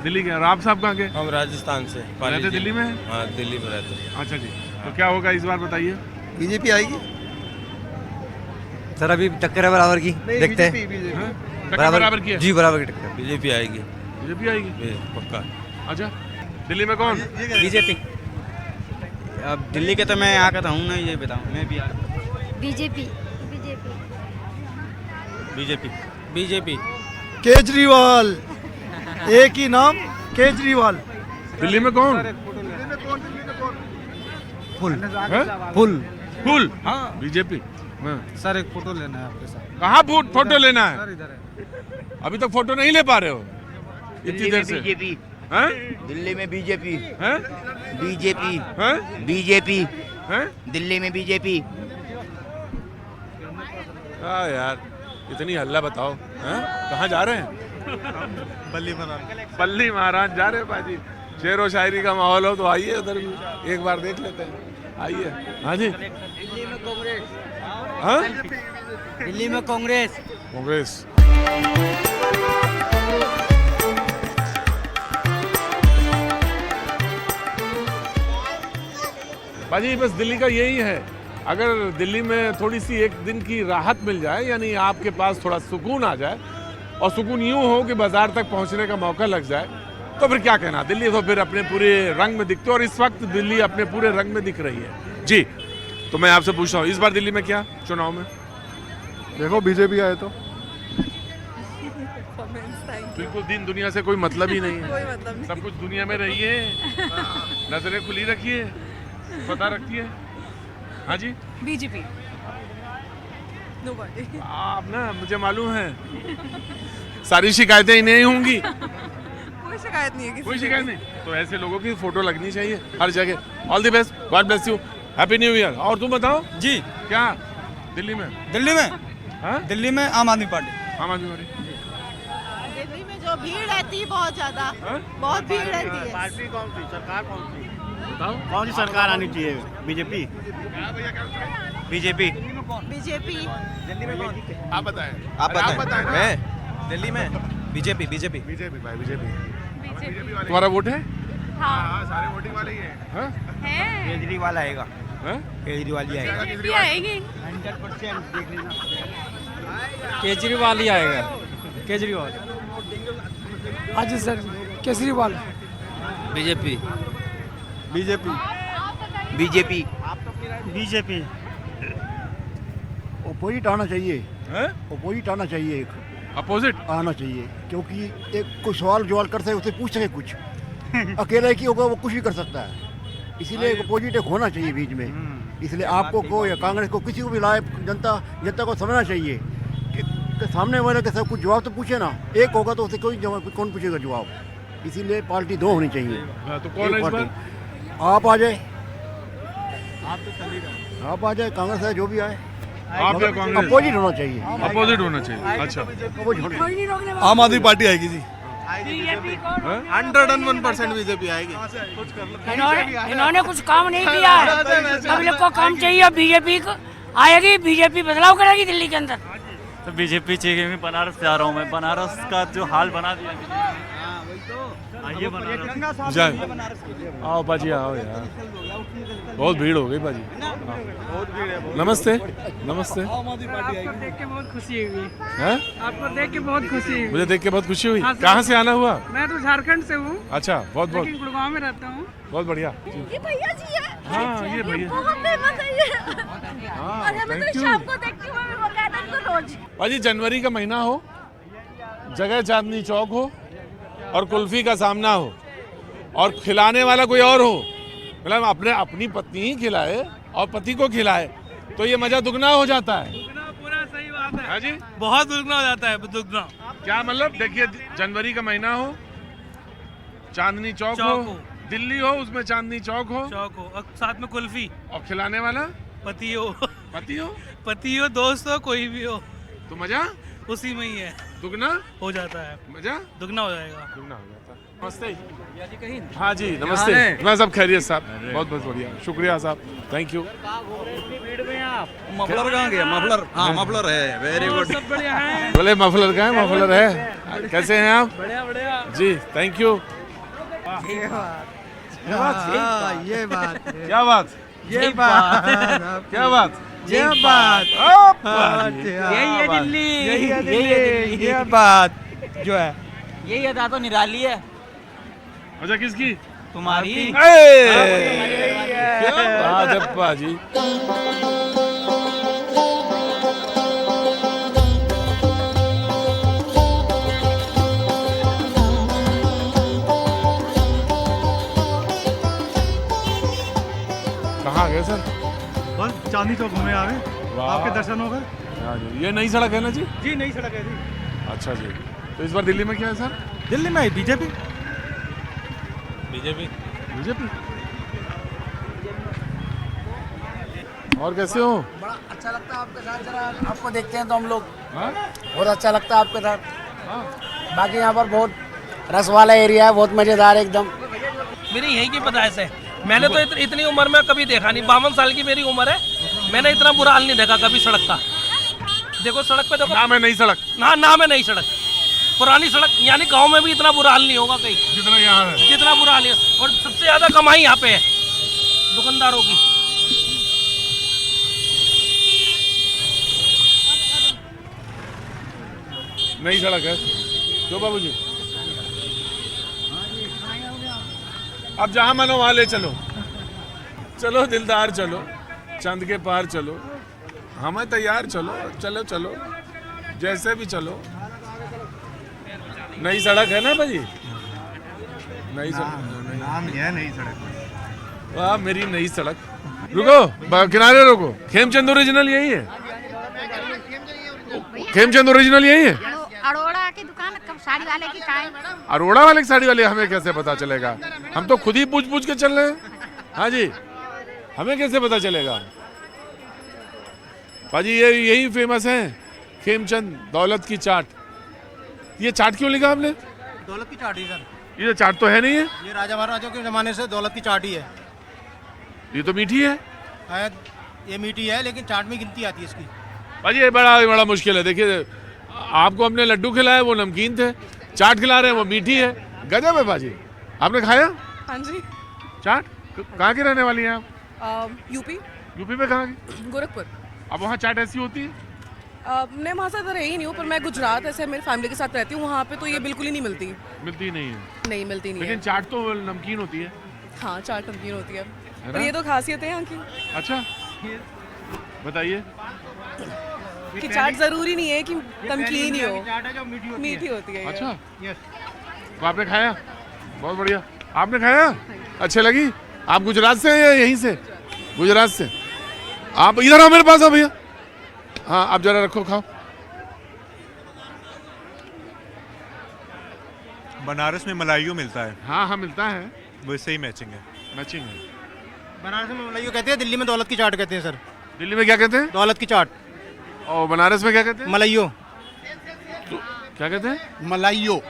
दिल्ली के। और आप साहब कहाँ के? हम राजस्थान से। रहते दिल्ली में? हाँ, दिल्ली में रहते हैं। अच्छा जी, तो क्या होगा इस बार बताइए? बीजेपी आएगी सर। अभी टक्कर है बराबर की, देखते हैं। टक्कर बराबर की है? जी, बराबर की टक्कर। बीजेपी आएगी। बीजेपी आएगी पक्का। अच्छा, दिल्ली में कौन? बीजेपी। अब दिल्ली के तो मैं यहाँ का हूँ ना, ये बताऊँ मैं भी। BJP BJP BJP BJP. Kejriwal, एक ही नाम केजरीवाल। दिल्ली में कौन? फुल हैं? Full full. हाँ बीजेपी। सर, एक फोटो लेना है आपके साथ। कहाँ फोटो लेना है? सर इधर है। अभी तक फोटो नहीं ले पा रहे हो इतनी देर से? बीजेपी। हैं? दिल्ली में बीजेपी। हैं? बीजेपी। हैं? बीजेपी। हैं? दिल्ली में बीजेपी। हाँ यार, इतनी हल्ला बताओ। हैं? कहाँ जा रहे हैं? बल्ली महाराज जा रहे हैं बाजी। शेर व शायरी का माहौल हो तो आइए उधर भी एक बार देख लेते हैं। आइए। हाँ जी। दिल्ली में कांग्रेस। हाँ? दिल्ली में कांग्रेस। कांग्रेस। बाजी बस दिल्ली का यही है, अगर दिल्ली में थोड़ी सी एक दिन की राहत मिल जाए, यानी आपके पास थोड़ा सुकून आ जाए, और सुकून यूं हो कि बाजार तक पहुंचने का मौका लग जाए, तो फिर क्या कहना। दिल्ली तो फिर अपने पूरे रंग में दिखती है, और इस वक्त दिल्ली अपने पूरे रंग में दिख रही है जी। तो मैं आपसे पूछता हूँ, इस बार दिल्ली में क्या चुनाव में? देखो बीजेपी आए तो। बिल्कुल दिन दुनिया से कोई मतलब ही नहीं है, सब कुछ दुनिया में रहिए, नजरें खुली रखिए, पता रखिए। हाँ जी। बीजेपी। आप ना, मुझे मालूम है सारी शिकायतें इन्हें ही होंगी। कोई शिकायत नहीं है किसी कोई शिकायत नहीं, तो ऐसे लोगों की फोटो लगनी चाहिए हर जगह। All the best, God bless you, happy new year. और तुम बताओ जी। क्या दिल्ली में? दिल्ली में? हाँ? दिल्ली में आम आदमी पार्टी। आम आदमी पार्टी। दिल्ली में जो भीड़ रहती है बहुत ज्यादा, हाँ? बहुत भीड़ रहती है। पार्टी कौन सी? सरकार कौन सी? बताओ। कौन सी सरकार आनी चाहिए? बीजेपी। बीजेपी। बीजेपी। आप बताएं। आप अरे बताएं। ना। मैं दिल्ली में बीजेपी बीजेपी। बीजेपी भाई, बीजेपी। तुम्हारा वोट है? हाँ, सारे वोटिंग वाले ही हैं। हाँ? केजरीवाल आएगा। हाँ? केजरीवाल ही आएगा। बीजेपी आएगी। 100% देख लेना। केजरीवाल ही आएगा। केजरीवाल। हाँ जी sir, Kejriwal. BJP. BJP. BJP. BJP. Opposite आना चाहिए। हैं? अपोजिट आना चाहिए, एक अपोजिट। आना चाहिए, क्योंकि एक कोई सवाल जवाल कर सके, उससे पूछ सके कुछ। अकेला की होगा वो कुछ भी कर सकता है, इसीलिए एक अपोजिट एक होना चाहिए बीच में। इसलिए आपको को या कांग्रेस को, किसी को भी लाए, जनता को समझना चाहिए कि सामने वाले के सब कुछ जवाब तो पूछे ना। एक होगा तो उसे कोई जवाब, कौन पूछेगा जवाब। इसीलिए पार्टी दो होनी चाहिए। हाँ, तो कौन है इस बार? आप आ जाए, आप आ जाए, कांग्रेस है जो भी आए, आप या कांग्रेस? अपोजिट होना चाहिए। अपोजिट होना चाहिए। अच्छा। अपोजिट होना चाहिए। आम आदमी पार्टी आएगी जी। हैं? 101% बीजेपी आएगी। इन्होंने कुछ काम नहीं किया है, पब्लिक को काम चाहिए। बीजेपी आएगी, बीजेपी बदलाव करेगी दिल्ली के अंदर। तो बीजेपी चाहिए। बनारस जा रहा हूँ मैं, बनारस का जो हाल बना दिया। आइए बनारस। आओ बाजी, आओ यार, बहुत भीड़ हो गई बाजी। नमस्ते। नमस्ते। देख के बहुत खुशी हुई। हैं? आपको देख के बहुत खुशी हुई। मुझे देख के बहुत खुशी हुई। कहाँ से आना हुआ? मैं तो झारखंड से हूँ, अच्छा, बहुत बहुत लेकिन गुड़गांव में रहता हूँ। बहुत बढ़िया। ये भैया जी है। हाँ, ये भैया। बहुत फेमस है ये। हाँ, और मैं thank तो you। शाम को देखती हूँ, मैं बकायदा इनको रोज। बाजी, जनवरी का महीना हो, जगह चांदनी चौक हो, और कुल्फी का सामना हो, और खिलाने वाला कोई और हो, मतलब अपनी पत्नी ही खिलाए और पति को खिलाए, तो ये मजा दुगना हो जाता है। पूरा सही बात है। हाँ जी। बहुत दुगना हो जाता है, दुगना। क्या मतलब? देखिए, जनवरी का महीना हो, चांदनी चौक हो, दिल्ली हो, उसमें चांदनी चौक हो, और साथ में कुल्फी, और खिलाने वाला पति हो, पति हो, पति हो, दोस्त हो, कोई भी हो, तो मजा उसी में ही है, दुगना हो जाता है, मजा दुगना हो जाएगा। दुगना हो जाता है। नमस्ते। हाँ जी नमस्ते। मैं सब खैरियत साहब, बहुत बहुत बढ़िया, शुक्रिया साहब, थैंक यू। मफलर कहाँ गया? मफलर, हाँ मफलर है, वेरी गुड। सब बढ़िया है। बोले मफलर का है, मफलर है। कैसे हैं आप? बढ़िया बढ़िया। जी थैंक यू। ये बात क्या बात? ये बात क्या बात? ये बात क्या बात? ये बात यही है दिल्ली, यही है दिल्ली, ये बात जो है यही अदा तो निराली है अच्छा किसकी? तुम्हारी। क्या बात है पाजी। कहाँ आ गए सर? बस चांदनी चौक घूमे आ गए, वाह। आपके दर्शन हो गए। हाँ जी, ये नई सड़क है ना जी? जी नई सड़क है जी। अच्छा जी, तो इस बार दिल्ली में क्या है सर? दिल्ली में बीजेपी। बीजेपी। बीजेपी। और कैसे हो? बड़ा अच्छा लगता है आपके साथ, जरा आपको देखते हैं तो हम लोग हाँ? बहुत अच्छा लगता है आपके साथ। हाँ। बाकी यहाँ पर बहुत रस वाला एरिया है, बहुत मजेदार है एकदम। मेरी यही की पैदाइश है, मैंने तो इतनी उम्र में कभी देखा नहीं, 52 साल की मेरी उम्र है, मैंने इतना बुरा हाल नहीं देखा कभी सड़क का। देखो सड़क पे देखो, नाम है नई सड़क, नाम है नई सड़क, पुरानी सड़क, यानी गांव में भी इतना बुरा हाल नहीं होगा कहीं जितना यहाँ है। जितना बुरा हाल है। और सबसे ज्यादा कमाई यहाँ पे है दुकानदारों की। नई सड़क है जो बाबूजी, अब जहाँ मनो वहाँ ले चलो। चलो दिलदार चलो, चंद के पार चलो, हमें तैयार चलो, चलो चलो जैसे भी चलो। नई सड़क है ना भाजी? नई सड़क, नाम ये है नई सड़क। वाह मेरी नई सड़क। रुको, किनारे रुको। खेमचंद ओरिजिनल यही है? खेमचंद ओरिजिनल यही है? अरोड़ा की दुकान कब साड़ी वाले की काय? अरोड़ा वाले की साड़ी वाले हमें कैसे पता चलेगा? हम तो खुद ही पूछ पूछ के चल रहे हैं। हाँ जी, हमें कैसे पता चलेगा? पाजी ये यही फेमस है, खेमचंद दौलत की चाट। ये चाट क्यों लिखा आपने? दौलत की चाट ही सर, ये चाट तो है नहीं है, ये राजा महाराजों के जमाने से दौलत की चाट ही है। ये तो मीठी है। शायद ये मीठी है लेकिन चाट में गिनती आती है इसकी। पाजी ये बड़ा मुश्किल है। देखिए आपको हमने लड्डू खिलाए वो नमकीन थे, चाट खिला रहे हैं वो मीठी है। गजब है पाजी। आपने खाया हाँ जी। चाट? कहाँ की रहने वाली हैं आप? यूपी, यूपी में कहाँ की? गोरखपुर। अब वहाँ चाट ऐसी होती है? मैं वहाँ से रही नहीं हूँ, पर मैं गुजरात ऐसे मेरी फैमिली के साथ रहती हूँ, वहाँ पे तो ये बिल्कुल ही नहीं मिलती। मिलती नहीं है। नहीं मिलती नहीं लेकिन है। चाट तो नमकीन होती है। हाँ चाट नमकीन होती है, है पर ना? ये तो खासियत है यहाँ की अच्छा बताइए। कि चाट जरूरी नहीं है कि नमकीन ही हो, चाट है जो मीठी होती मीठी होती है ये। अच्छा यस। तो आपने खाया? बहुत बढ़िया। आपने खाया? अच्छे लगी? आप गुजरात से हैं या यहीं से? गुजरात से। आप इधर आओ मेरे पास आओ भैया। हाँ आप जरा रखो, खाओ। बनारस में मलाइयो मिलता है, हाँ हाँ मिलता है, वैसे ही मैचिंग है। मैचिंग है। बनारस में मलाइयो कहते हैं, दिल्ली में दौलत की चाट कहते हैं सर। दिल्ली में क्या कहते हैं? दौलत की चाट। और बनारस में क्या कहते हैं? मलाइयो। क्या कहते हैं? मलाइयो।